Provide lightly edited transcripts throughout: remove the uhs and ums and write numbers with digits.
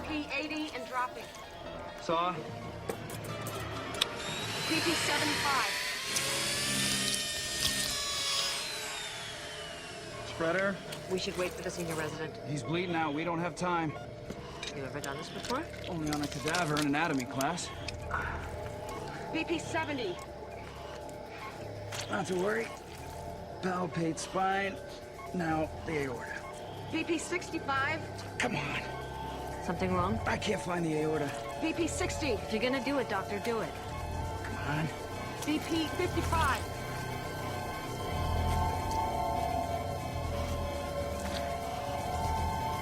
BP 80 and dropping. Saw. BP 75. Spreader. We should wait for the senior resident. He's bleeding out. We don't have time. You ever done this before? Only on a cadaver in anatomy class. BP 70. Not to worry. Palpate spine. Now the aorta. BP 65. Come on. Something wrong? I can't find the aorta. BP 60. If you're gonna do it, doctor, do it. Come on. BP 55.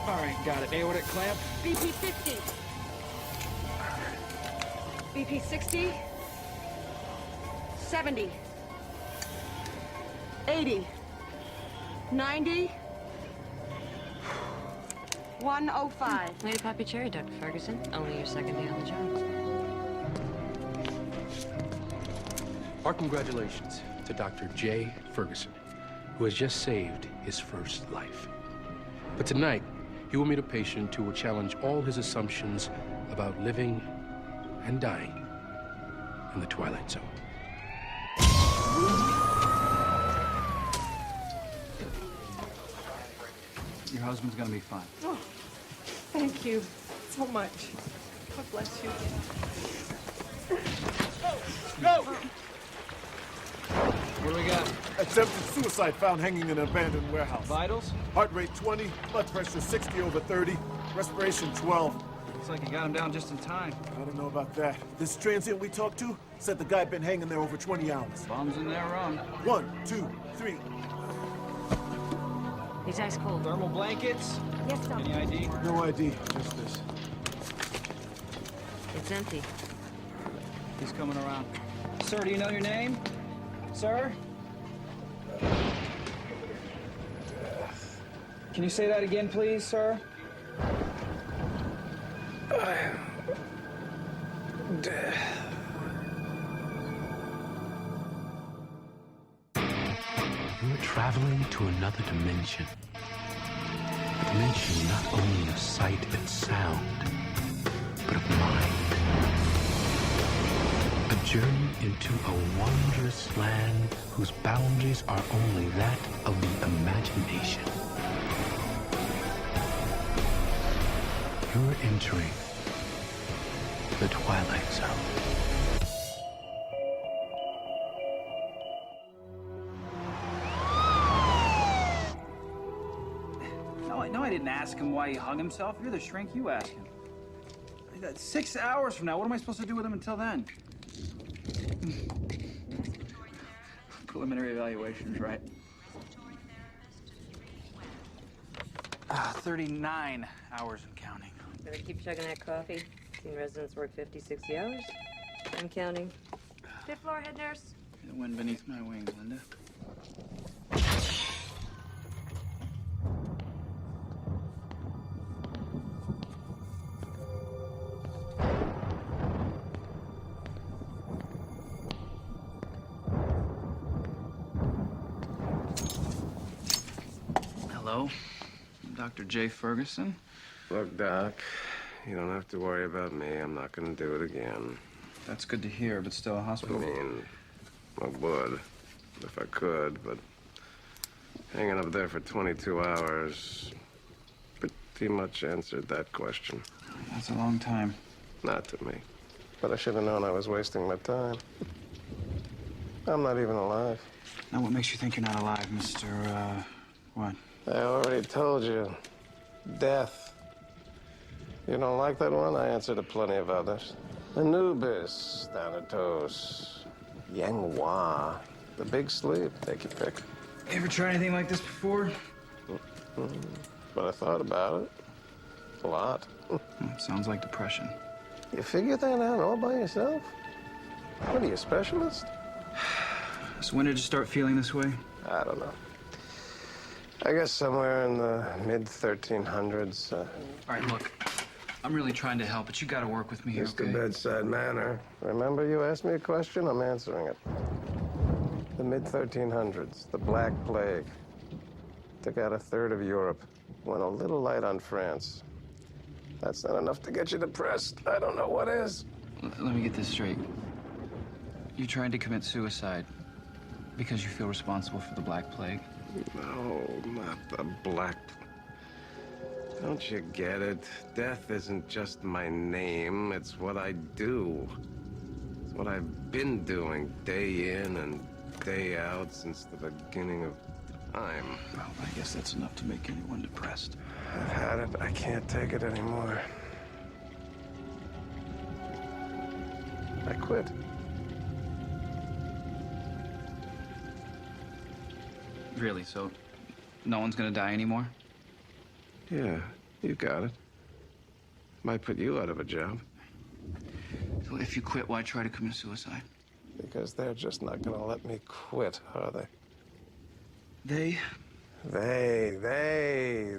All right, got it. Aortic clamp. BP 50. BP 60. 70. 80. 90. 105. Way to pop your cherry, Dr. Ferguson. Only your second day on the job. Our congratulations to Dr. J. Ferguson, who has just saved his first life. But tonight, he will meet a patient who will challenge all his assumptions about living and dying in the Twilight Zone. Your husband's gonna be fine. Oh, thank you so much. God bless you. Go! What do we got? Attempted suicide found hanging in an abandoned warehouse. Vitals? Heart rate 20, blood pressure 60/30, respiration 12. Looks like you got him down just in time. I don't know about that. This transient we talked to said the guy been hanging there over 20 hours. Bombs in their own. 1, 2, 3. He's ice cold. Thermal blankets? Yes, doctor. Any ID? No ID, just this. It's empty. He's coming around. Sir, do you know your name? Sir? Can you say that again, please, sir? You're traveling to another dimension. A dimension not only of sight and sound, but of mind. A journey into a wondrous land whose boundaries are only that of the imagination. You're entering the Twilight Zone. No, I didn't ask him why he hung himself. You're the shrink, you ask him. 6 hours from now, what am I supposed to do with him until then? Preliminary evaluations, right? 39 hours and counting. Better keep chugging that coffee. Seen residents work 50, 60 hours. I'm counting. Fifth floor, head nurse. The wind beneath my wings, Linda. Hello, I'm Dr. J. Ferguson. Look, Doc, you don't have to worry about me. I'm not going to do it again. That's good to hear, but still a I hospital. mean, I would, if I could, but hanging up there for 22 hours pretty much answered that question. That's a long time. Not to me. But I should have known I was wasting my time. I'm not even alive. Now, what makes you think you're not alive, Mr. What? I already told you. Death. You don't like that one? I answered to plenty of others. Anubis, Thanatos, Yanghua, the big sleep. Take your pick. You ever try anything like this before? But I thought about it. A lot. Sounds like depression. You figured that out all by yourself? What are you, a specialist? So when did you start feeling this way? I don't know. I guess somewhere in the mid-1300s. All right, look. I'm really trying to help, but you gotta work with me here, Just okay? a bedside manner. Remember, you asked me a question, I'm answering it. The mid-1300s, the Black Plague. Took out a third of Europe. Went a little light on France. that's not enough to get you depressed, I don't know what is. Let me get this straight. You tried to commit suicide because you feel responsible for the Black Plague? No, not the Black. Don't you get it? Death isn't just my name, it's what I do. It's what I've been doing day in and day out since the beginning of time. Well, I guess that's enough to make anyone depressed. I've had it. I can't take it anymore. I quit. Really? So no one's gonna die anymore? Yeah, you got it. Might put you out of a job. So if you quit, why try to commit suicide? Because they're just not gonna let me quit, are they? They?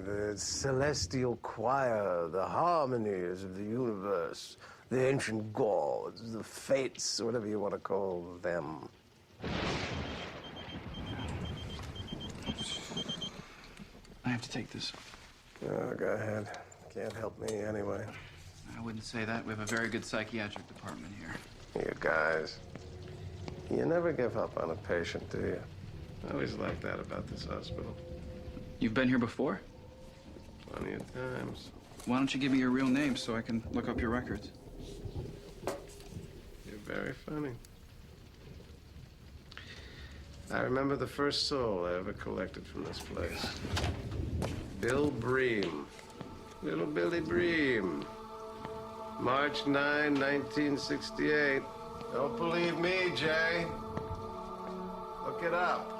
The celestial choir, the harmonies of the universe, the ancient gods, the fates, whatever you want to call them. I have to take this. Oh, go ahead. Can't help me anyway. I wouldn't say that. We have a very good psychiatric department here. You guys, you never give up on a patient, do you? I always like that about this hospital. You've been here before? Plenty of times. Why don't you give me your real name so I can look up your records? You're very funny. I remember the first soul I ever collected from this place. Bill Bream. Little Billy Bream. March 9, 1968. Don't believe me, Jay. Look it up.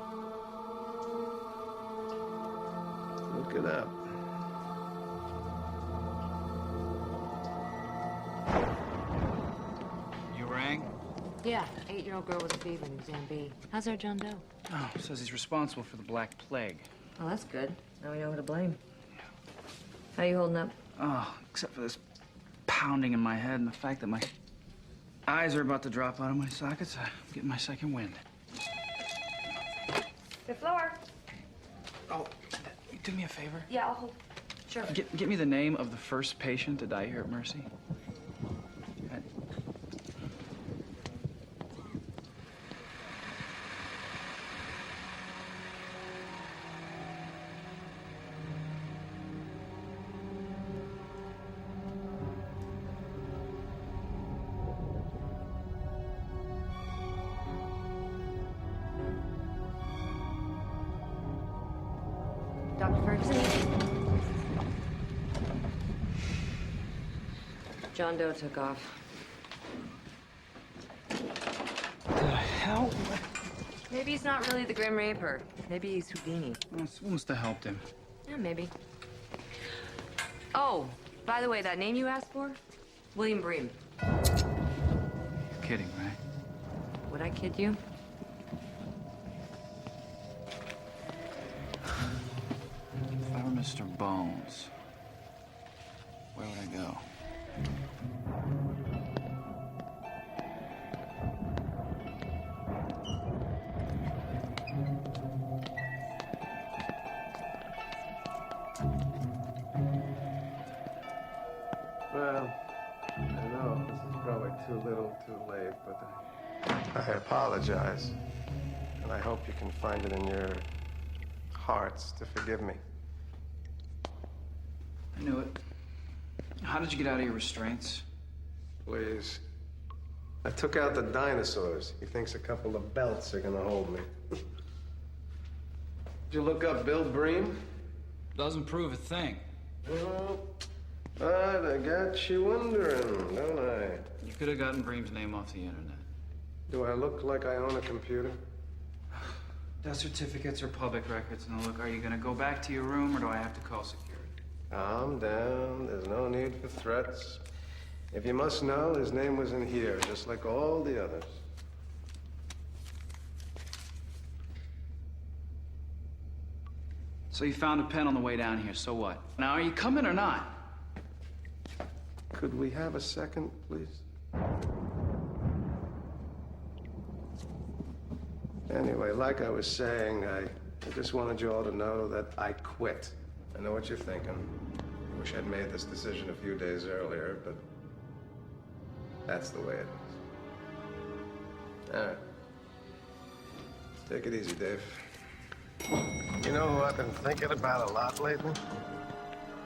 Look it up. You rang? Yeah, 8-year-old girl with a fever in exam B. How's our John Doe? Oh, says he's responsible for the Black Plague. Oh, that's good. Now we know who to blame. How you holding up? Oh, except for this pounding in my head and the fact that my eyes are about to drop out of my sockets. I'm getting my second wind. Fifth floor. Oh, do me a favor. Yeah, I'll hold. Sure. Get me the name of the first patient to die here at Mercy. Dr. Ferguson? John Doe took off. The hell? Maybe he's not really the Grim Reaper. Maybe he's Houdini. Well, this must have helped him. Yeah, maybe. Oh, by the way, that name you asked for? William Bream. You're kidding, right? Would I kid you? If I were Mr. Bones, where would I go? Well, I know this is probably too little, too late, but I apologize. And I hope you can find it in your hearts to forgive me. I knew it. How did you get out of your restraints? Please. I took out the dinosaurs. He thinks a couple of belts are gonna hold me. Did you look up Bill Bream? Doesn't prove a thing. Well, I got you wondering, don't I? You could have gotten Bream's name off the internet. Do I look like I own a computer? Death certificates are public records. Now look, are you gonna go back to your room or do I have to call security? Calm down. There's no need for threats. If you must know, his name was in here, just like all the others. So you found a pen on the way down here, so what? Now, are you coming or not? Could we have a second, please? Anyway, like I was saying, I just wanted you all to know that I quit. I know what you're thinking. Wish I'd made this decision a few days earlier, but that's the way it is. All right. Take it easy, Dave. You know who I've been thinking about a lot lately?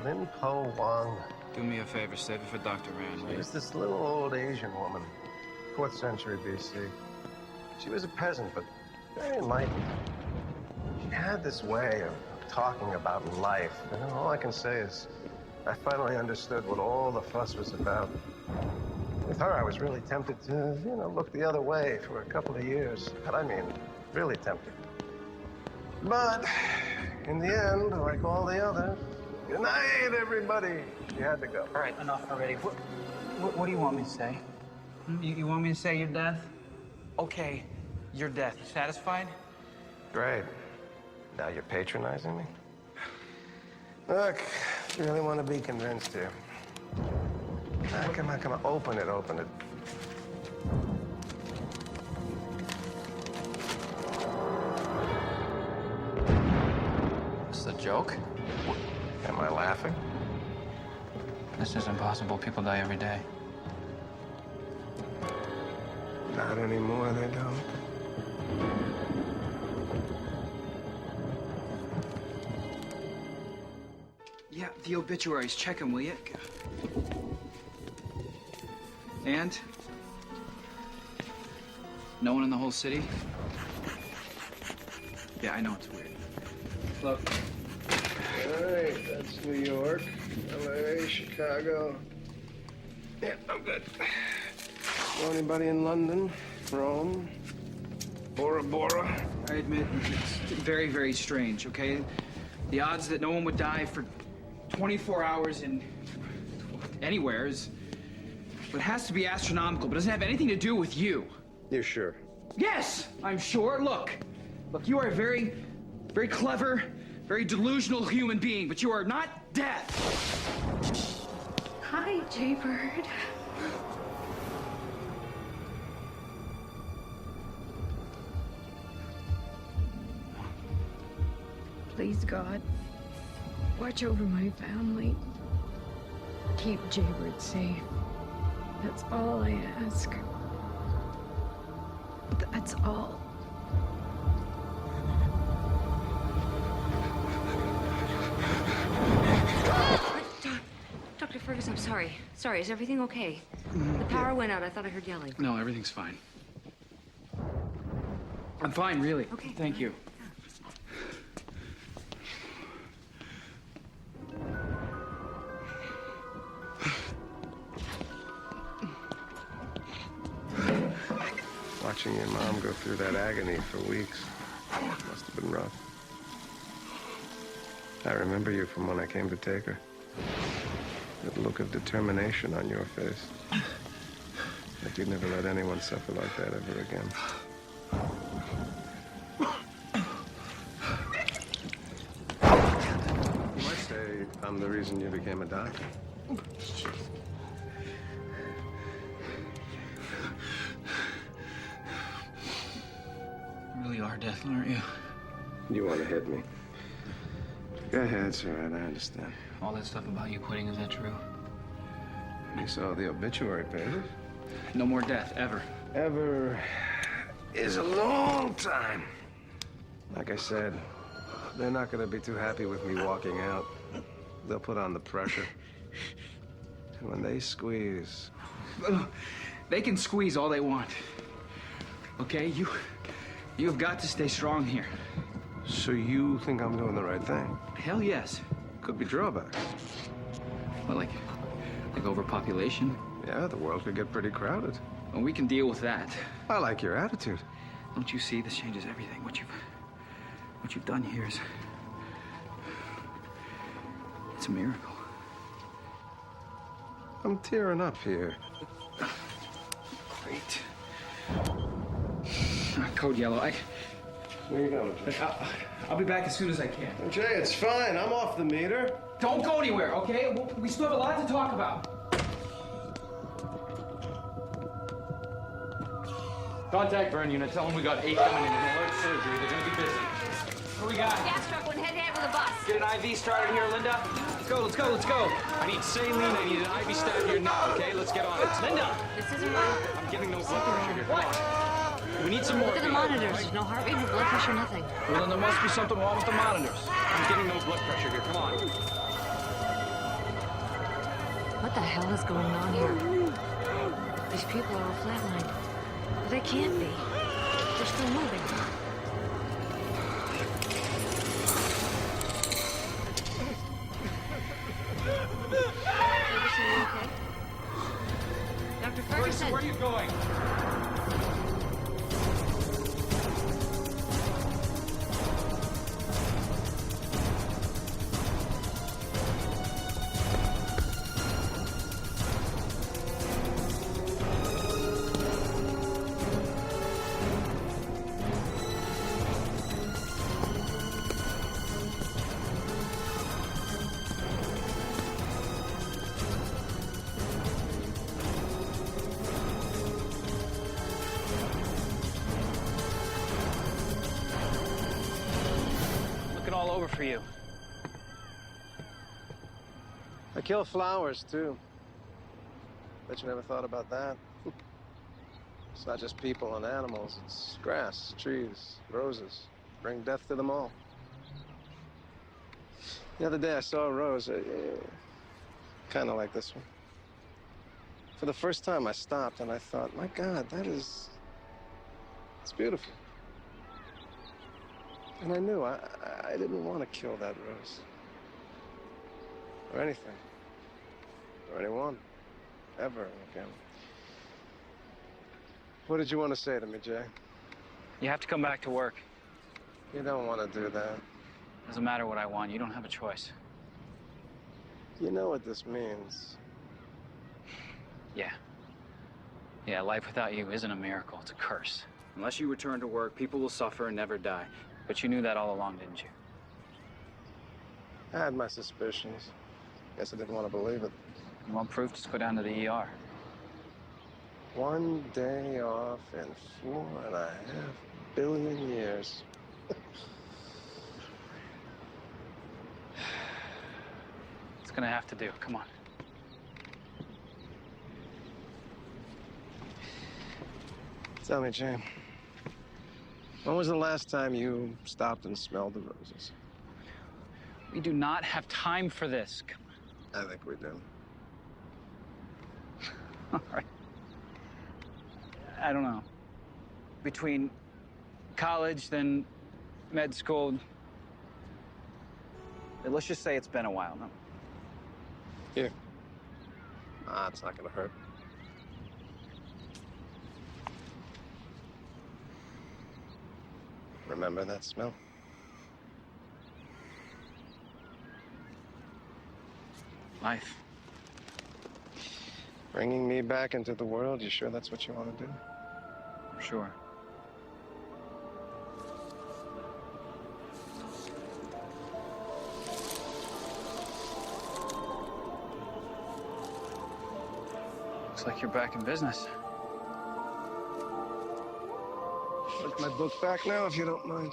Lin Po Wang. Do me a favor, save it for Dr. Rand, will you? She's this little old Asian woman, 4th century BC. She was a peasant, but very enlightened. She had this way of talking about life, and all I can say is I finally understood what all the fuss was about. With her, I was really tempted to, look the other way for a couple of years. But I mean, really tempted. But in the end, like all the others, good night, everybody. She had to go. All right, enough already. What do you want me to say? You want me to say your death? Okay, your death. You satisfied? Great. Now you're patronizing me? Look, you really want to be convinced here. Come on. Open it. This is a joke? Am I laughing? This is impossible. People die every day. Not anymore, they don't. Yeah, the obituaries. Check them, will you? And? No one in the whole city? Yeah, I know it's weird. Look. All right, that's New York, LA, Chicago. Yeah, I'm good. Know anybody in London, Rome, Bora Bora? I admit, it's very, very strange, okay? The odds that no one would die for 24 hours in anywhere is... It has to be astronomical, but it doesn't have anything to do with you. You sure? Yes, I'm sure. Look, you are a very, very clever, very delusional human being, but you are not death. Hi, Jaybird. Please, God, watch over my family. Keep Jaybird safe. That's all I ask. That's all. Dr. Ferguson, I'm sorry. Sorry, is everything okay? The power went out. I thought I heard yelling. No, everything's fine. I'm fine, really. Okay. Thank you. Watching your mom go through that agony for weeks must have been rough. I remember you from when I came to take her. That look of determination on your face. Like you'd never let anyone suffer like that ever again. You might say I'm the reason you became a doctor. You really are death, aren't you? You want to hit me? Go ahead, it's all right, I understand. All that stuff about you quitting, is that true? You saw the obituary pages? No more death, ever. Ever is a long time. Like I said, they're not gonna be too happy with me walking out. They'll put on the pressure. And when they squeeze... They can squeeze all they want. Okay, you've got to stay strong here. So you think I'm doing the right thing? Hell yes. Could be drawbacks. Well, like overpopulation? Yeah, the world could get pretty crowded. Well, we can deal with that. I like your attitude. Don't you see? This changes everything. What you've done here is... It's a miracle. I'm tearing up here. Great. Code yellow. Where you going, Jay? I'll be back as soon as I can. Jay, it's fine. I'm off the meter. Don't go anywhere, okay? We still have a lot to talk about. Contact burn unit. Tell them we got 8 coming in an alert surgery. They're gonna be busy. What do we got? Gas truck went head-to-head with a bus. Get an IV started here, Linda. go, let's go, let's go. I need saline, I need an IV stab here now, okay? Let's get on it. Linda! This isn't right. I'm getting no blood pressure here. Come on. We need some more. Look at the monitors. There's no heart rate, no blood pressure, nothing. Well, then there must be something wrong with the monitors. I'm getting no blood pressure here. Come on. What the hell is going on here? These people are all flatlined. But they can't be. They're still moving. Ferguson, you okay? Dr. Ferguson! Where are you going? All over for you. I kill flowers, too. Bet you never thought about that. It's not just people and animals. It's grass, trees, roses. Bring death to them all. The other day I saw a rose, kind of like this one. For the first time I stopped and I thought, my God, it's beautiful. And I knew I didn't want to kill that rose. Or anything. Or anyone. Ever again. What did you want to say to me, Jay? You have to come back to work. You don't want to do that. Doesn't matter what I want. You don't have a choice. You know what this means. Yeah. Yeah, life without you isn't a miracle. It's a curse. Unless you return to work, people will suffer and never die. But you knew that all along, didn't you? I had my suspicions. Guess I didn't want to believe it. You want proof? Just go down to the ER. 1 day off in 4.5 billion years. It's gonna have to do. Come on. Tell me, Jay. When was the last time you stopped and smelled the roses? We do not have time for this. Come I think we do. on. All right. I don't know. Between college, then med school. Let's just say it's been a while, no? Here. It's not gonna hurt. Remember that smell? Life. Bringing me back into the world, you sure that's what you want to do? Sure. Looks like you're back in business. Like my book back now, if you don't mind.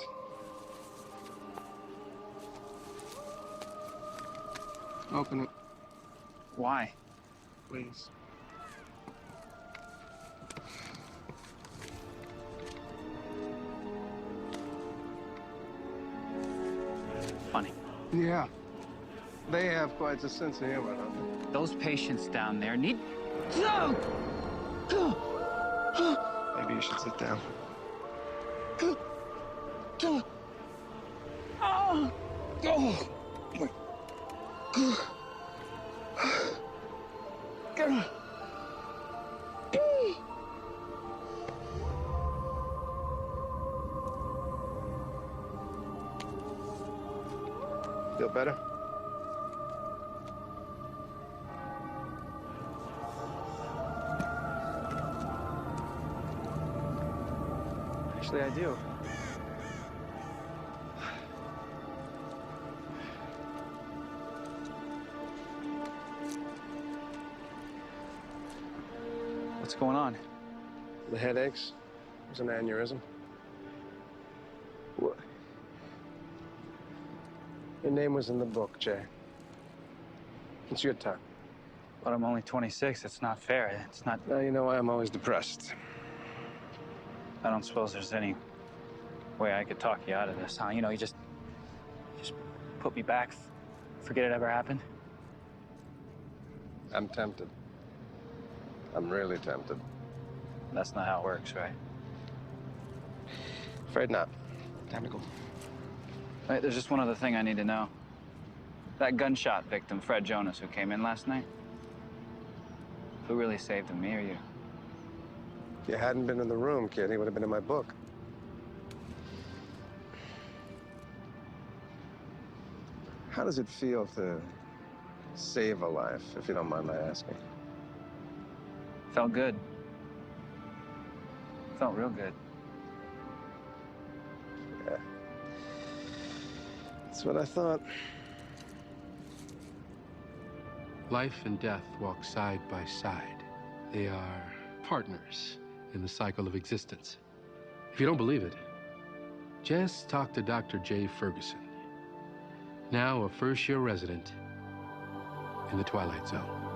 Open it, Why? please. Funny. Yeah. They have quite a sense of humor, don't they? Those patients down there need... Maybe you should sit down. Feel better? Actually, I do. What's going on? The headaches. It was an aneurysm. What? Your name was in the book, Jay. It's your time. But I'm only 26. It's not fair. It's not... Now you know why I'm always depressed. I don't suppose there's any way I could talk you out of this, huh? You know, you just put me back, forget it ever happened. I'm tempted. I'm really tempted. That's not how it works, right? Afraid not. Time to go. Wait, there's just one other thing I need to know. That gunshot victim, Fred Jonas, who came in last night, who really saved him, me or you? If you hadn't been in the room, kid, he would have been in my book. How does it feel to save a life, if you don't mind my asking? Felt good. Felt real good. Yeah. That's what I thought. Life and death walk side by side. They are partners in the cycle of existence. If you don't believe it, just talk to Dr. J. Ferguson, now a first-year resident in the Twilight Zone.